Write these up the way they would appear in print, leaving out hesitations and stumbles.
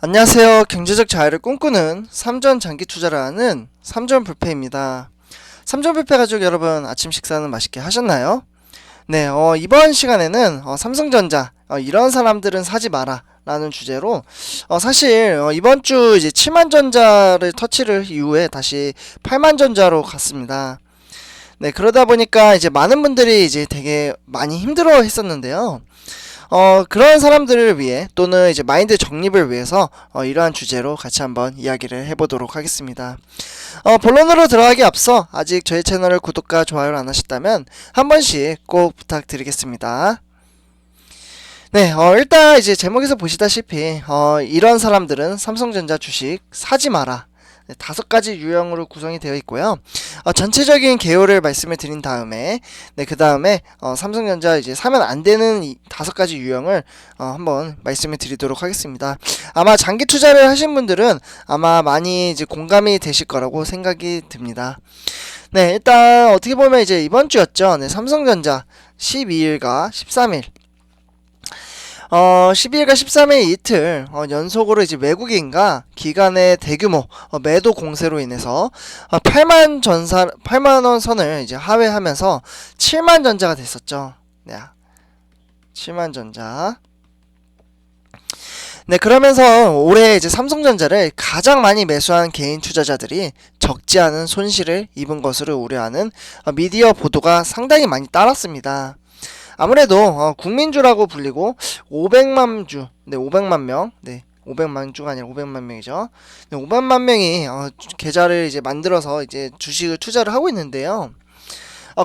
안녕하세요. 경제적 자유를 꿈꾸는 삼전 장기 투자를 하는 삼전 불패입니다. 삼전 불패 가족 여러분, 아침 식사는 맛있게 하셨나요? 네, 이번 시간에는 삼성전자, 이런 사람들은 사지 마라 라는 주제로, 사실 이번 주 이제 7만전자를 터치를 이후에 다시 8만전자로 갔습니다. 네, 그러다 보니까 이제 많은 분들이 이제 되게 많이 힘들어 했었는데요. 그런 사람들을 위해 또는 이제 마인드 정립을 위해서 이러한 주제로 같이 한번 이야기를 해보도록 하겠습니다. 본론으로 들어가기 앞서 아직 저희 채널을 구독과 좋아요를 안 하셨다면 한 번씩 꼭 부탁드리겠습니다. 네, 일단 이제 제목에서 보시다시피 이런 사람들은 삼성전자 주식 사지 마라. 네, 5가지 유형으로 구성이 되어 있고요. 전체적인 개요를 말씀을 드린 다음에, 네, 그 다음에 삼성전자 이제 사면 안 되는 이 5가지 유형을 한번 말씀을 드리도록 하겠습니다. 아마 장기 투자를 하신 분들은 아마 많이 이제 공감이 되실 거라고 생각이 듭니다. 네, 일단 어떻게 보면 이제 이번 주였죠. 네, 삼성전자 12일과 13일. 12일과 13일 이틀 연속으로 이제 외국인과 기관의 대규모 매도 공세로 인해서 8만원 선을 이제 하회하면서 7만 전자가 됐었죠. 네, 7만 전자. 네, 그러면서 올해 이제 삼성전자를 가장 많이 매수한 개인 투자자들이 적지 않은 손실을 입은 것으로 우려하는 미디어 보도가 상당히 많이 따랐습니다. 아무래도 국민주라고 불리고 500만 주, 네, 500만 명, 네, 500만 주가 아니라 500만 명이죠. 네, 500만 명이 계좌를 이제 만들어서 이제 주식을 투자를 하고 있는데요.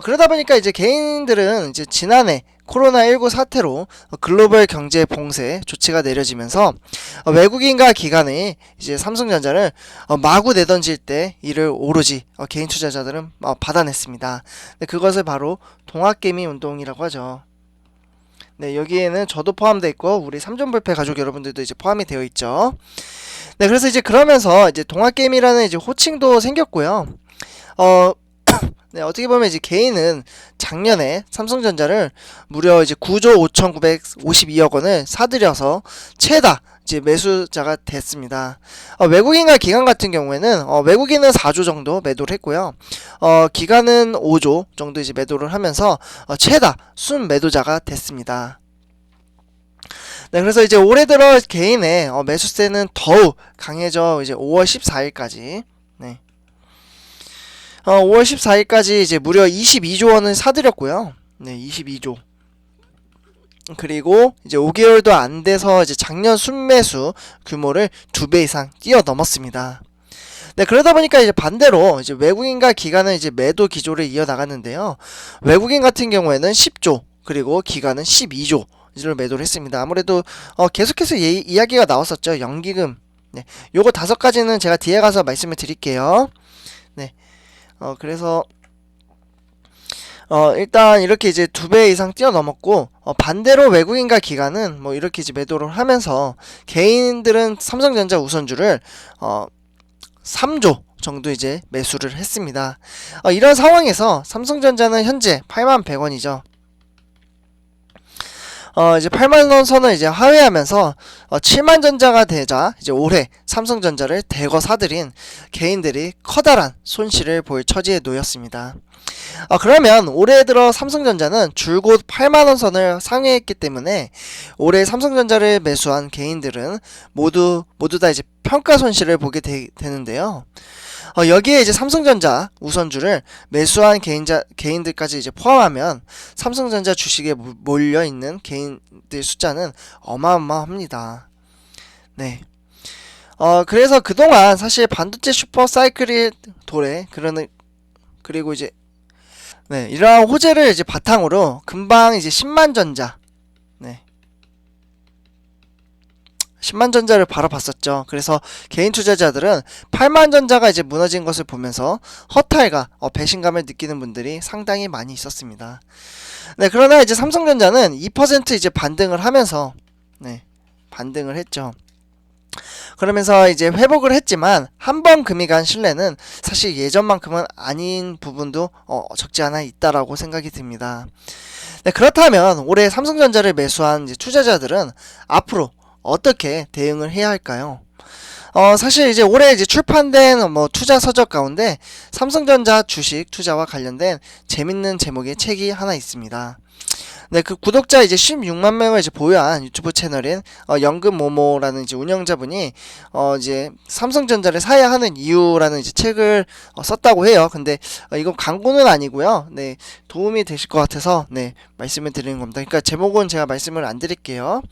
그러다 보니까 이제 개인들은 이제 지난해 코로나19 사태로 글로벌 경제 봉쇄 조치가 내려지면서 외국인과 기관이 이제 삼성전자를 마구 내던질 때 이를 오로지 개인 투자자들은 받아냈습니다. 네, 그것을 바로 동학개미 운동이라고 하죠. 네, 여기에는 저도 포함되어 있고 우리 삼전불패 가족 여러분들도 이제 포함이 되어 있죠. 네, 그래서 이제 그러면서 이제 동학개미라는 이제 호칭도 생겼고요. 네, 어떻게 보면 이제 개인은 작년에 삼성전자를 무려 이제 9조 5,952억 원을 사들여서 최다 이제 매수자가 됐습니다. 외국인과 기관 같은 경우에는 외국인은 4조 정도 매도를 했고요. 기관은 5조 정도 이제 매도를 하면서 최다 순 매도자가 됐습니다. 네, 그래서 이제 올해 들어 개인의 매수세는 더욱 강해져 이제 5월 14일까지. 네. 5월 14일까지 이제 무려 22조 원을 사들였고요. 네, 22조. 그리고 이제 5개월도 안 돼서 이제 작년 순매수 규모를 2배 이상 뛰어넘었습니다. 네, 그러다 보니까 이제 반대로 이제 외국인과 기관은 이제 매도 기조를 이어나갔는데요. 외국인 같은 경우에는 10조, 그리고 기관은 12조. 를 매도를 했습니다. 아무래도 계속해서 이야기가 나왔었죠. 연기금. 네, 요거 5가지는 제가 뒤에 가서 말씀을 드릴게요. 네. 그래서 일단 이렇게 이제 2배 이상 뛰어넘었고, 반대로 외국인과 기관은 뭐 이렇게 이제 매도를 하면서 개인들은 삼성전자 우선주를 3조 정도 이제 매수를 했습니다. 이런 상황에서 삼성전자는 현재 81,100원이죠. 이제 8만원 선을 이제 하회하면서 7만 전자가 되자 이제 올해 삼성전자를 대거 사들인 개인들이 커다란 손실을 볼 처지에 놓였습니다. 그러면 올해 들어 삼성전자는 줄곧 8만원 선을 상회했기 때문에 올해 삼성전자를 매수한 개인들은 모두 다 이제 평가 손실을 보게 되는데요. 여기에 이제 삼성전자 우선주를 매수한 개인들까지 이제 포함하면 삼성전자 주식에 몰려있는 개인들 숫자는 어마어마합니다. 네. 그래서 그동안 사실 반도체 슈퍼 사이클이 그리고 이제 네, 이러한 호재를 이제 바탕으로 금방 이제 10만 전자, 네, 10만 전자를 바로 봤었죠. 그래서 개인 투자자들은 8만 전자가 이제 무너진 것을 보면서 허탈과 배신감을 느끼는 분들이 상당히 많이 있었습니다. 네, 그러나 이제 삼성전자는 2% 이제 반등을 하면서 네, 반등을 했죠. 그러면서 이제 회복을 했지만 한 번 금이 간 신뢰는 사실 예전만큼은 아닌 부분도 적지 않아 있다라고 생각이 듭니다. 네, 그렇다면 올해 삼성전자를 매수한 이제 투자자들은 앞으로 어떻게 대응을 해야 할까요? 사실 이제 올해 이제 출판된 뭐 투자 서적 가운데 삼성전자 주식 투자와 관련된 재밌는 제목의 책이 하나 있습니다. 네, 그 구독자 이제 16만 명을 이제 보유한 유튜브 채널인 연금모모라는 이제 운영자분이 이제 삼성전자를 사야 하는 이유라는 이제 책을 썼다고 해요. 근데 이건 광고는 아니고요. 네, 도움이 되실 것 같아서 네, 말씀을 드리는 겁니다. 그러니까 제목은 제가 말씀을 안 드릴게요.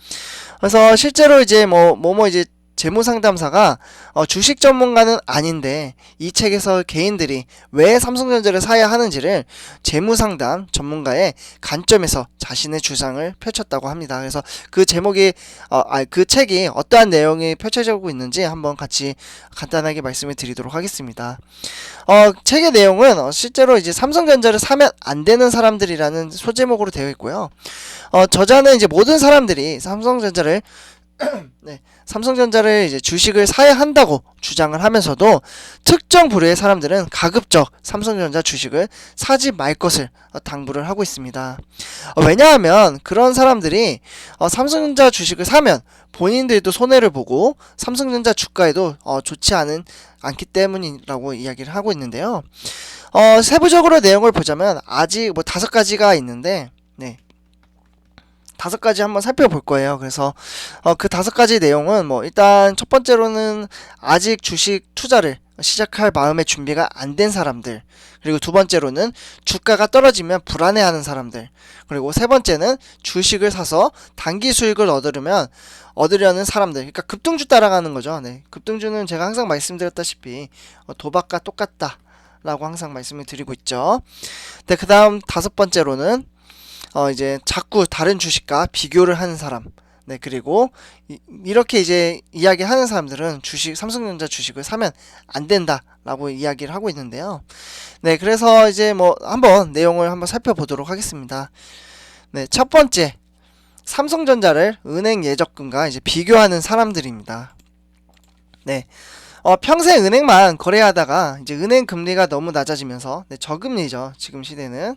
그래서 실제로 이제 뭐뭐 이제 재무상담사가 주식 전문가는 아닌데 이 책에서 개인들이 왜 삼성전자를 사야 하는지를 재무상담 전문가의 관점에서 자신의 주장을 펼쳤다고 합니다. 그래서 그 제목이 그 책이 어떠한 내용이 펼쳐지고 있는지 한번 같이 간단하게 말씀을 드리도록 하겠습니다. 책의 내용은 실제로 이제 삼성전자를 사면 안 되는 사람들이라는 소제목으로 되어 있고요. 저자는 이제 모든 사람들이 삼성전자를 네, 삼성전자를 이제 주식을 사야 한다고 주장을 하면서도 특정 부류의 사람들은 가급적 삼성전자 주식을 사지 말 것을 당부를 하고 있습니다. 왜냐하면 그런 사람들이 삼성전자 주식을 사면 본인들도 손해를 보고 삼성전자 주가에도 좋지 않기 때문이라고 이야기를 하고 있는데요. 세부적으로 내용을 보자면 아직 뭐 5가지가 있는데 네. 5가지 한번 살펴볼 거예요. 그래서 그 5가지 내용은 뭐 일단 첫 번째로는 아직 주식 투자를 시작할 마음의 준비가 안 된 사람들, 그리고 두 번째로는 주가가 떨어지면 불안해하는 사람들, 그리고 세 번째는 주식을 사서 단기 수익을 얻으려는 사람들. 그러니까 급등주 따라가는 거죠. 네, 급등주는 제가 항상 말씀드렸다시피 도박과 똑같다 라고 항상 말씀을 드리고 있죠. 네, 그 다음 5번째로는 이제 자꾸 다른 주식과 비교를 하는 사람. 네, 그리고 이렇게 이제 이야기하는 사람들은 삼성전자 주식을 사면 안 된다라고 이야기를 하고 있는데요. 네, 그래서 이제 뭐 한번 내용을 한번 살펴보도록 하겠습니다. 네, 첫 번째, 삼성전자를 은행 예적금과 이제 비교하는 사람들입니다. 네. 평생 은행만 거래하다가 이제 은행 금리가 너무 낮아지면서 네, 저금리죠. 지금 시대는.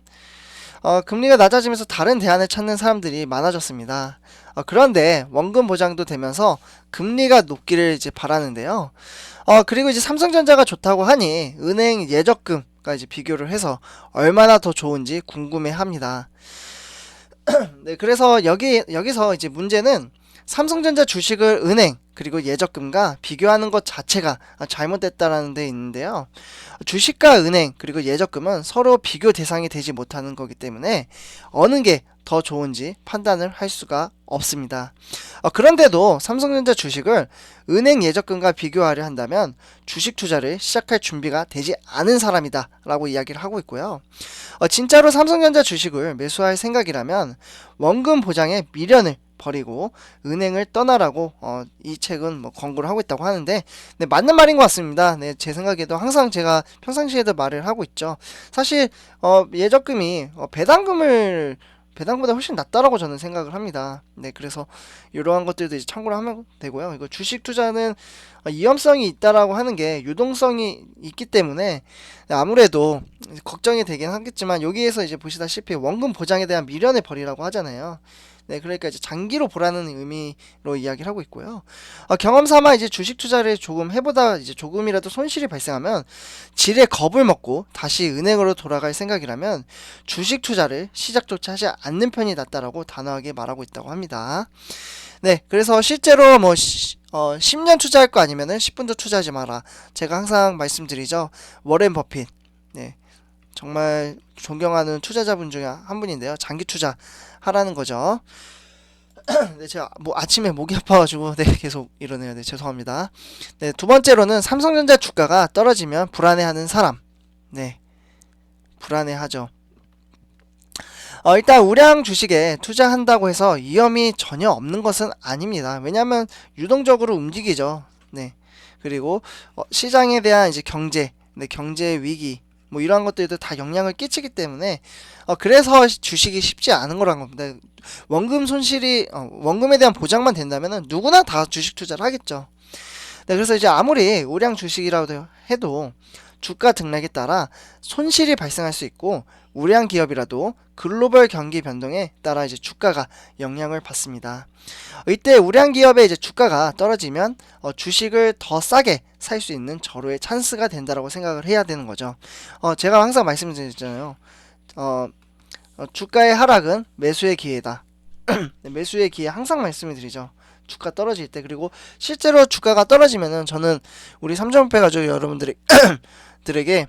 금리가 낮아지면서 다른 대안을 찾는 사람들이 많아졌습니다. 그런데 원금 보장도 되면서 금리가 높기를 이제 바라는데요. 그리고 이제 삼성전자가 좋다고 하니 은행 예적금과 이제 비교를 해서 얼마나 더 좋은지 궁금해 합니다. 네, 그래서 여기서 이제 문제는 삼성전자 주식을 은행 그리고 예적금과 비교하는 것 자체가 잘못됐다라는 데 있는데요. 주식과 은행 그리고 예적금은 서로 비교 대상이 되지 못하는 거기 때문에 어느 게 더 좋은지 판단을 할 수가 없습니다. 그런데도 삼성전자 주식을 은행 예적금과 비교하려 한다면 주식 투자를 시작할 준비가 되지 않은 사람이다 라고 이야기를 하고 있고요. 진짜로 삼성전자 주식을 매수할 생각이라면 원금 보장의 미련을 버리고 은행을 떠나라고 이 책은 뭐 권고를 하고 있다고 하는데 네, 맞는 말인 것 같습니다. 네, 제 생각에도 항상 제가 평상시에도 말을 하고 있죠. 사실 예적금이 배당보다 훨씬 낫다라고 저는 생각을 합니다. 네, 그래서 이러한 것들도 이제 참고를 하면 되고요. 이거 주식 투자는 위험성이 있다라고 하는 게 유동성이 있기 때문에 아무래도 걱정이 되긴 하겠지만 여기에서 이제 보시다시피 원금 보장에 대한 미련을 버리라고 하잖아요. 네, 그러니까 이제 장기로 보라는 의미로 이야기를 하고 있고요. 경험 삼아 이제 주식 투자를 조금 해보다 이제 조금이라도 손실이 발생하면 지레 겁을 먹고 다시 은행으로 돌아갈 생각이라면 주식 투자를 시작조차 하지 않는 편이 낫다라고 단호하게 말하고 있다고 합니다. 네, 그래서 실제로 뭐 10년 투자할 거 아니면은 10분도 투자하지 마라. 제가 항상 말씀드리죠. 워렌 버핏. 네. 정말 존경하는 투자자분 중에 한 분인데요. 장기 투자 하라는 거죠. 네, 제가 뭐 아침에 목이 아파가지고 네, 계속 이러네요. 네, 죄송합니다. 네, 두 번째로는 삼성전자 주가가 떨어지면 불안해하는 사람. 네, 불안해하죠. 일단 우량 주식에 투자한다고 해서 위험이 전혀 없는 것은 아닙니다. 왜냐하면 유동적으로 움직이죠. 네, 그리고 시장에 대한 이제 경제 위기 뭐 이러한 것들도 다 영향을 끼치기 때문에 그래서 주식이 쉽지 않은 거란 겁니다. 원금에 대한 보장만 된다면은 누구나 다 주식 투자를 하겠죠. 네, 그래서 이제 아무리 우량 주식이라도 해도 주가 등락에 따라 손실이 발생할 수 있고 우량 기업이라도 글로벌 경기 변동에 따라 이제 주가가 영향을 받습니다. 이때 우량 기업의 이제 주가가 떨어지면 주식을 더 싸게 살 수 있는 절호의 찬스가 된다라고 생각을 해야 되는 거죠. 제가 항상 말씀드리잖아요. 주가의 하락은 매수의 기회다. 매수의 기회 항상 말씀을 드리죠. 주가 떨어질 때. 그리고 실제로 주가가 떨어지면은 저는 우리 삼성페 가족 여러분들에게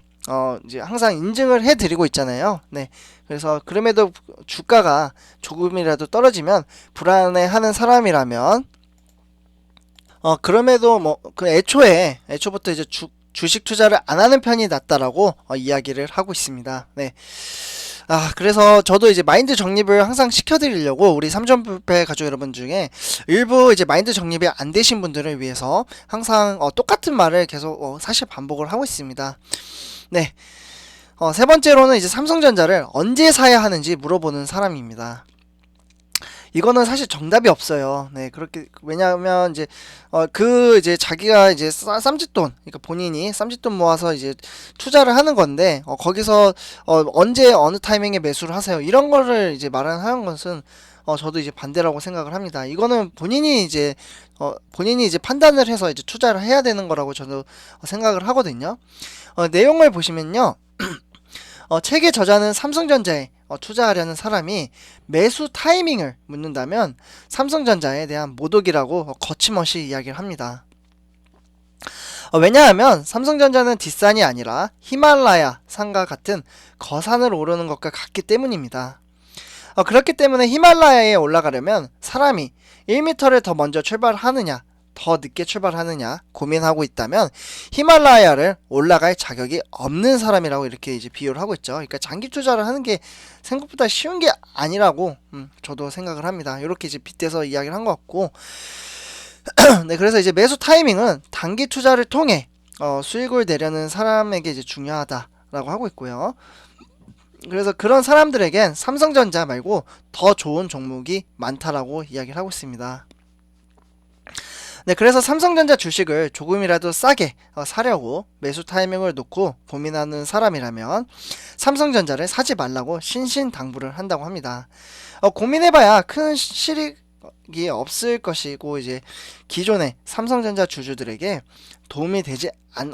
이제 항상 인증을 해드리고 있잖아요. 네. 그래서 그럼에도 주가가 조금이라도 떨어지면 불안해하는 사람이라면 그럼에도 뭐 그 애초부터 이제 주식 투자를 안 하는 편이 낫다라고 이야기를 하고 있습니다. 네. 그래서 저도 이제 마인드 정립을 항상 시켜드리려고 우리 삼점부패 가족 여러분 중에 일부 이제 마인드 정립이 안 되신 분들을 위해서 항상 똑같은 말을 계속 사실 반복을 하고 있습니다. 네. 세 번째로는 이제 삼성전자를 언제 사야 하는지 물어보는 사람입니다. 이거는 사실 정답이 없어요. 네, 그렇게, 왜냐하면 이제, 이제 자기가 이제 쌈짓돈, 그러니까 본인이 쌈짓돈 모아서 이제 투자를 하는 건데, 거기서, 언제, 어느 타이밍에 매수를 하세요. 이런 거를 이제 말하는 것은, 저도 이제 반대라고 생각을 합니다. 이거는 본인이 이제 판단을 해서 이제 투자를 해야 되는 거라고 저도 생각을 하거든요. 내용을 보시면요. 책의 저자는 삼성전자에 투자하려는 사람이 매수 타이밍을 묻는다면 삼성전자에 대한 모독이라고 거침없이 이야기를 합니다. 왜냐하면 삼성전자는 뒷산이 아니라 히말라야 산과 같은 거산을 오르는 것과 같기 때문입니다. 그렇기 때문에 히말라야에 올라가려면 사람이 1m를 더 먼저 출발하느냐 더 늦게 출발하느냐 고민하고 있다면 히말라야를 올라갈 자격이 없는 사람이라고 이렇게 이제 비유를 하고 있죠. 그러니까 장기 투자를 하는 게 생각보다 쉬운 게 아니라고 저도 생각을 합니다. 이렇게 이제 빗대서 이야기를 한 것 같고 네, 그래서 이제 매수 타이밍은 단기 투자를 통해 수익을 내려는 사람에게 이제 중요하다라고 하고 있고요. 그래서 그런 사람들에겐 삼성전자 말고 더 좋은 종목이 많다라고 이야기를 하고 있습니다. 네, 그래서 삼성전자 주식을 조금이라도 싸게 사려고 매수 타이밍을 놓고 고민하는 사람이라면 삼성전자를 사지 말라고 신신당부를 한다고 합니다. 고민해봐야 큰 실익이 없을 것이고 이제 기존의 삼성전자 주주들에게 도움이 되지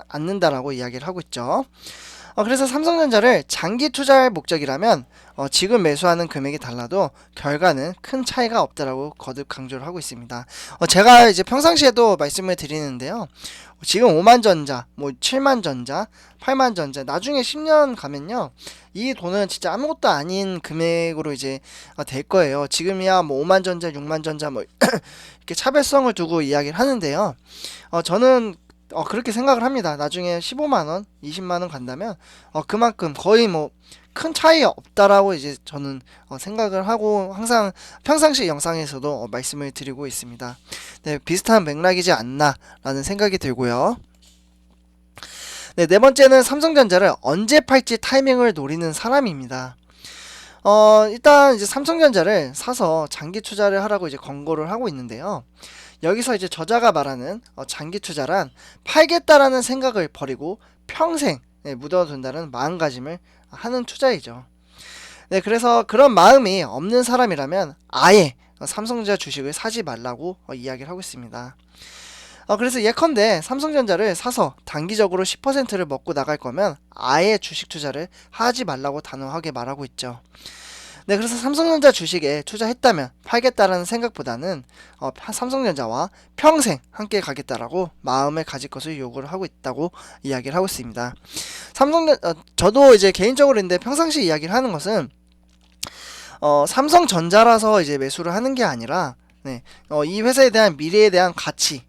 않는다라고 이야기를 하고 있죠. 그래서 삼성전자를 장기 투자할 목적이라면 지금 매수하는 금액이 달라도 결과는 큰 차이가 없다라고 거듭 강조를 하고 있습니다. 제가 이제 평상시에도 말씀을 드리는데요. 지금 5만전자, 뭐 7만전자, 8만전자 나중에 10년 가면요. 이 돈은 진짜 아무것도 아닌 금액으로 이제 될 거예요. 지금이야 뭐 5만전자, 6만전자 뭐 이렇게 차별성을 두고 이야기를 하는데요. 저는 그렇게 생각을 합니다. 나중에 15만원, 20만원 간다면, 그만큼 거의 뭐, 큰 차이 없다라고 이제 저는 생각을 하고 항상 평상시 영상에서도 말씀을 드리고 있습니다. 네, 비슷한 맥락이지 않나라는 생각이 들고요. 네, 네 번째는 삼성전자를 언제 팔지 타이밍을 노리는 사람입니다. 일단 이제 삼성전자를 사서 장기 투자를 하라고 이제 권고를 하고 있는데요. 여기서 이제 저자가 말하는 장기 투자란 팔겠다라는 생각을 버리고 평생 묻어둔다는 마음가짐을 하는 투자이죠. 네, 그래서 그런 마음이 없는 사람이라면 아예 삼성전자 주식을 사지 말라고 이야기를 하고 있습니다. 그래서 예컨대 삼성전자를 사서 단기적으로 10%를 먹고 나갈 거면 아예 주식 투자를 하지 말라고 단호하게 말하고 있죠. 네, 그래서 삼성전자 주식에 투자했다면 팔겠다라는 생각보다는 삼성전자와 평생 함께 가겠다라고 마음을 가질 것을 요구를 하고 있다고 이야기를 하고 있습니다. 저도 이제 개인적으로 있는데 평상시 이야기를 하는 것은 삼성전자라서 이제 매수를 하는 게 아니라 네, 이 회사에 대한 미래에 대한 가치,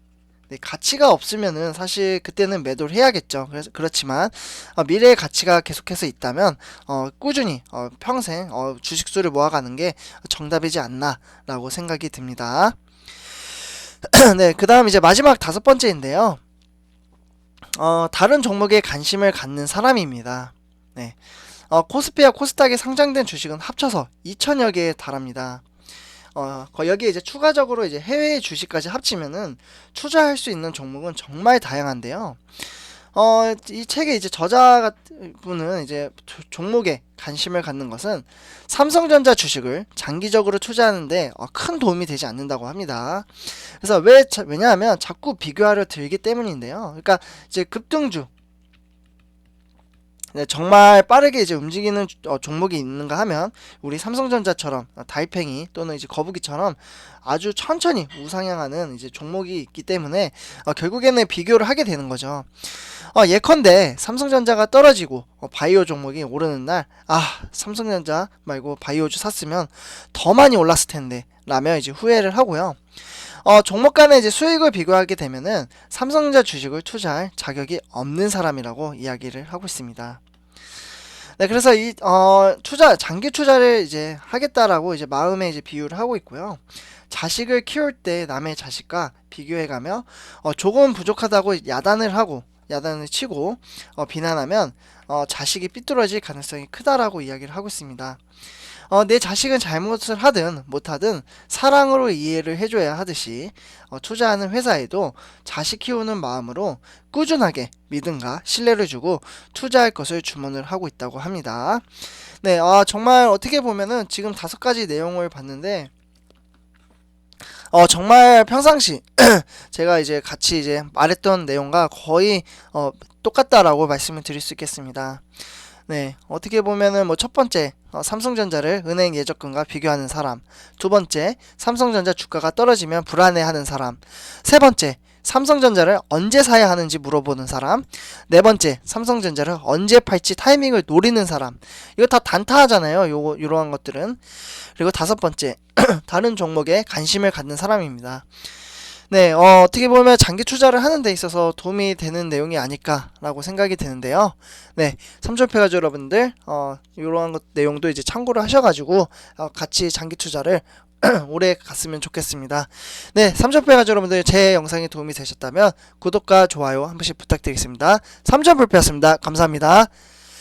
네, 가치가 없으면은 사실 그때는 매도를 해야겠죠. 그렇지만 미래의 가치가 계속해서 있다면 꾸준히 평생 주식수를 모아가는 게 정답이지 않나라고 생각이 듭니다. 네, 그 다음 이제 마지막 다섯 번째인데요. 다른 종목에 관심을 갖는 사람입니다. 네, 코스피와 코스닥에 상장된 주식은 합쳐서 2천여 개에 달합니다. 여기에 이제 추가적으로 이제 해외 주식까지 합치면은 투자할 수 있는 종목은 정말 다양한데요. 이 책의 이제 저자분은 이제 종목에 관심을 갖는 것은 삼성전자 주식을 장기적으로 투자하는데 큰 도움이 되지 않는다고 합니다. 그래서 왜냐하면 자꾸 비교하려 들기 때문인데요. 그러니까 이제 급등주, 네, 정말 빠르게 이제 움직이는 종목이 있는가 하면 우리 삼성전자처럼 달팽이 또는 이제 거북이처럼 아주 천천히 우상향하는 이제 종목이 있기 때문에 결국에는 비교를 하게 되는 거죠. 예컨대 삼성전자가 떨어지고 바이오 종목이 오르는 날, 삼성전자 말고 바이오주 샀으면 더 많이 올랐을 텐데 라며 이제 후회를 하고요. 종목 간의 이제 수익을 비교하게 되면은 삼성전자 주식을 투자할 자격이 없는 사람이라고 이야기를 하고 있습니다. 네, 그래서 장기 투자를 이제 하겠다라고 이제 마음에 이제 비유를 하고 있고요. 자식을 키울 때 남의 자식과 비교해가며 조금 부족하다고 야단을 치고 비난하면 자식이 삐뚤어질 가능성이 크다라고 이야기를 하고 있습니다. 내 자식은 잘못을 하든 못하든 사랑으로 이해를 해줘야 하듯이 투자하는 회사에도 자식 키우는 마음으로 꾸준하게 믿음과 신뢰를 주고 투자할 것을 주문을 하고 있다고 합니다. 네, 정말 어떻게 보면은 지금 5가지 내용을 봤는데 정말 평상시 제가 이제 같이 이제 말했던 내용과 거의 똑같다라고 말씀을 드릴 수 있겠습니다. 네, 어떻게 보면은 첫 번째, 삼성전자를 은행 예적금과 비교하는 사람. 두 번째, 삼성전자 주가가 떨어지면 불안해하는 사람. 세 번째, 삼성전자를 언제 사야 하는지 물어보는 사람. 네 번째, 삼성전자를 언제 팔지 타이밍을 노리는 사람. 이거 다 단타하잖아요. 이러한 것들은. 그리고 다섯 번째, 다른 종목에 관심을 갖는 사람입니다. 네, 어떻게 보면 장기 투자를 하는 데 있어서 도움이 되는 내용이 아닐까라고 생각이 드는데요. 네, 삼촌패가족 여러분들, 이러한 내용도 이제 참고를 하셔가지고, 같이 장기 투자를 오래 갔으면 좋겠습니다. 네, 삼촌패가족 여러분들, 제 영상이 도움이 되셨다면, 구독과 좋아요 한 번씩 부탁드리겠습니다. 삼촌불패였습니다. 감사합니다.